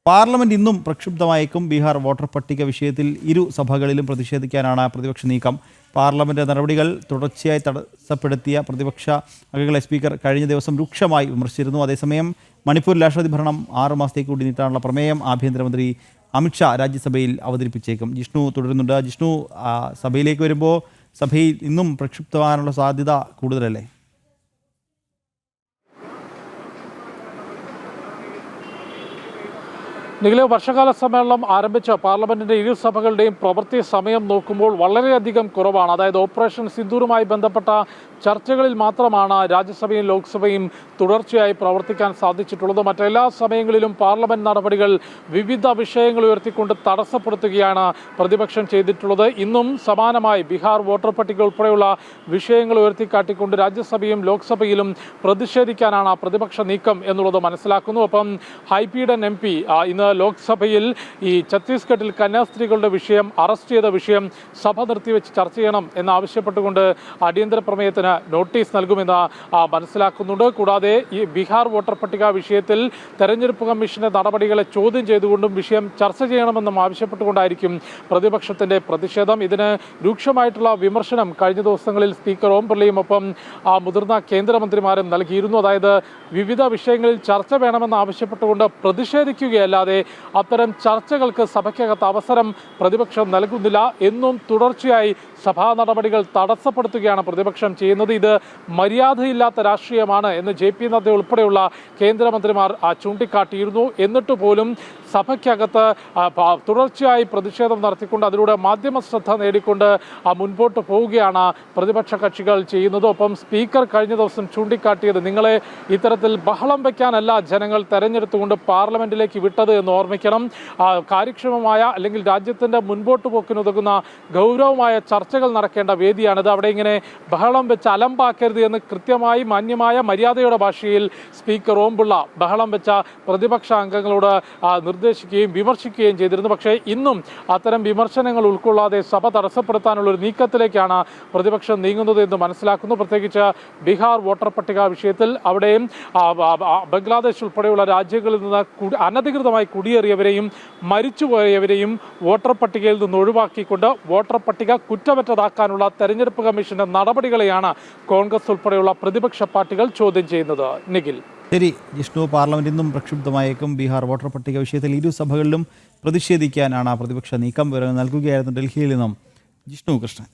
Parliament ഇന്നും പ്രക്ഷുബ്ധമായേക്കും. Bihar voter പട്ടിക വിഷയത്തിൽ ഇരു സഭകളിലും പ്രതിഷേധിക്കാനാണ് പ്രതിപക്ഷ നീക്കം. പാർലമെന്റ് നടപടികൾ തുടർച്ചയായി തടസ്സപ്പെടുത്തിയ പ്രതിപക്ഷ അംഗങ്ങളെ സ്പീക്കർ കഴിഞ്ഞ ദിവസം രൂക്ഷമായി വിമർശിച്ചിരുന്നു. അതേസമയം മണിപ്പൂർ രാഷ്ട്രപതി ഭരണം 6 മാസത്തേക്ക് കൂടി നീട്ടാനുള്ള പ്രമേയം ആഭ്യന്തരമന്ത്രി അമിത്ഷാ രാജ്യസഭയിൽ അവതരിപ്പിച്ചേക്കും. ജിഷ്ണു തുടരുന്നുണ്ട്. ജിഷ്ണു, സഭയിലേക്ക് വരുമ്പോൾ സഭയിൽ ഇന്നും പ്രക്ഷുബ്ധമാകാനുള്ള സാധ്യത കൂടുതലല്ലേ? നിഖിലെ, വർഷകാല സമ്മേളനം ആരംഭിച്ച പാർലമെന്റിന്റെ ഇരു സഭകളുടെയും പ്രവൃത്തി സമയം നോക്കുമ്പോൾ വളരെയധികം കുറവാണ്. അതായത് ഓപ്പറേഷൻ സിന്ദൂറുമായി ബന്ധപ്പെട്ട ചർച്ചകളിൽ മാത്രമാണ് രാജ്യസഭയും ലോക്സഭയും തുടർച്ചയായി പ്രവർത്തിക്കാൻ സാധിച്ചിട്ടുള്ളത്. മറ്റെല്ലാ സമയങ്ങളിലും പാർലമെന്റ് നടപടികൾ വിവിധ വിഷയങ്ങൾ ഉയർത്തിക്കൊണ്ട് തടസ്സപ്പെടുത്തുകയാണ് പ്രതിപക്ഷം ചെയ്തിട്ടുള്ളത്. ഇന്നും സമാനമായി ബീഹാർ വോട്ടർ പട്ടിക ഉൾപ്പെടെയുള്ള വിഷയങ്ങൾ ഉയർത്തിക്കാട്ടിക്കൊണ്ട് രാജ്യസഭയും ലോക്സഭയിലും പ്രതിഷേധിക്കാനാണ് പ്രതിപക്ഷ നീക്കം എന്നുള്ളത് മനസ്സിലാക്കുന്നു. ഒപ്പം ഹൈപീഡൻ MP ഇന്ന് ലോക്സഭയിൽ ഈ ഛത്തീസ്ഗഡിൽ കന്യാസ്ത്രീകളുടെ വിഷയം, അറസ്റ്റ് ചെയ്ത വിഷയം സഭ നിർത്തിവെച്ച് ചർച്ച ചെയ്യണം എന്നാവശ്യപ്പെട്ടുകൊണ്ട് അടിയന്തര പ്രമേയത്തിന് നോട്ടീസ് നൽകുമെന്ന് മനസ്സിലാക്കുന്നുണ്ട്. കൂടാതെ ഈ ബീഹാർ വോട്ടർ പട്ടിക വിഷയത്തിൽ തെരഞ്ഞെടുപ്പ് കമ്മീഷന്റെ നടപടികളെ ചോദ്യം ചെയ്തുകൊണ്ടും വിഷയം ചർച്ച ചെയ്യണമെന്നും ആവശ്യപ്പെട്ടുകൊണ്ടായിരിക്കും പ്രതിപക്ഷത്തിന്റെ പ്രതിഷേധം. ഇതിന് രൂക്ഷമായിട്ടുള്ള വിമർശനം കഴിഞ്ഞ ദിവസങ്ങളിൽ സ്പീക്കർ ഓം ബിർളയും ഒപ്പം മുതിർന്ന കേന്ദ്രമന്ത്രിമാരും നൽകിയിരുന്നു. അതായത് വിവിധ വിഷയങ്ങളിൽ ചർച്ച വേണമെന്ന് ആവശ്യപ്പെട്ടുകൊണ്ട് പ്രതിഷേധിക്കുകയല്ലാതെ അത്തരം ചർച്ചകൾക്ക് സഭയ്ക്കകത്ത് അവസരം പ്രതിപക്ഷം നൽകുന്നില്ല. എന്നും തുടർച്ചയായി സഭാ നടപടികൾ തടസ്സപ്പെടുത്തുകയാണ് പ്രതിപക്ഷം ചെയ്യുന്നത്. ഇത് മര്യാദയില്ലാത്ത രാഷ്ട്രീയമാണ് എന്ന് JP നദ്ദ ഉൾപ്പെടെയുള്ള കേന്ദ്രമന്ത്രിമാർ ചൂണ്ടിക്കാട്ടിയിരുന്നു. എന്നിട്ട് പോലും സഭയ്ക്കകത്ത് തുടർച്ചയായി പ്രതിഷേധം നടത്തിക്കൊണ്ട് അതിലൂടെ മാധ്യമ ശ്രദ്ധ നേടിക്കൊണ്ട് മുൻപോട്ട് പോവുകയാണ് പ്രതിപക്ഷ കക്ഷികൾ ചെയ്യുന്നത്. ഒപ്പം സ്പീക്കർ കഴിഞ്ഞ ദിവസം ചൂണ്ടിക്കാട്ടിയത്, നിങ്ങളെ ഇത്തരത്തിൽ ബഹളം വയ്ക്കാനല്ല ജനങ്ങൾ തെരഞ്ഞെടുത്തുകൊണ്ട് പാർലമെന്റിലേക്ക് വിട്ടത് എന്ന് ഓർമ്മിക്കണം. കാര്യക്ഷമമായ അല്ലെങ്കിൽ രാജ്യത്തിന്റെ മുൻപോട്ട് പോക്കിനുതകുന്ന ഗൗരവമായ ചർച്ചകൾ നടക്കേണ്ട വേദിയാണിത്. അവിടെ ഇങ്ങനെ ബഹളം വെച്ച് അലമ്പാക്കരുത് എന്ന് കൃത്യമായി മാന്യമായ മര്യാദയുടെ ഭാഷയിൽ സ്പീക്കർ ഓം ബിർള ബഹളം വെച്ച പ്രതിപക്ഷ അംഗങ്ങളോട് നിർദ്ദേശിക്കുകയും വിമർശിക്കുകയും ചെയ്തിരുന്നു. പക്ഷേ ഇന്നും അത്തരം വിമർശനങ്ങൾ ഉൾക്കൊള്ളാതെ സഭ തടസ്സപ്പെടുത്താനുള്ള ഒരു നീക്കത്തിലേക്കാണ് പ്രതിപക്ഷം നീങ്ങുന്നത് എന്ന് മനസ്സിലാക്കുന്നു. പ്രത്യേകിച്ച് ബീഹാർ വോട്ടർ പട്ടിക വിഷയത്തിൽ അവിടെയും ബംഗ്ലാദേശ് ഉൾപ്പെടെയുള്ള രാജ്യങ്ങളിൽ നിന്ന് അനധികൃതമായി കുടിയേറിയവരെയും മരിച്ചുപോയവരെയും വോട്ടർ പട്ടികയിൽ നിന്ന് ഒഴിവാക്കിക്കൊണ്ട് വോട്ടർ പട്ടിക കുറ്റമറ്റതാക്കാനുള്ള തെരഞ്ഞെടുപ്പ് കമ്മീഷന്റെ നടപടികളെയാണ് കോൺഗ്രസ് ഉൾപ്പെടെയുള്ള പ്രതിപക്ഷ പാർട്ടികൾ ചോദ്യം ചെയ്യുന്നത്. നിഖിൽ, ശരി ജിഷ്ണു, പാർലമെന്റ് ഇന്നും പ്രക്ഷുബ്ധമായേക്കും. ബീഹാർ വോട്ടർ പട്ടിക വിഷയത്തിൽ ഇരു സഭകളിലും പ്രതിഷേധിക്കാനാണ് പ്രതിപക്ഷ നീക്കം. വിവരങ്ങൾ നൽകുകയായിരുന്നു ഡൽഹിയിൽ നിന്നും ജിഷ്ണു കൃഷ്ണൻ.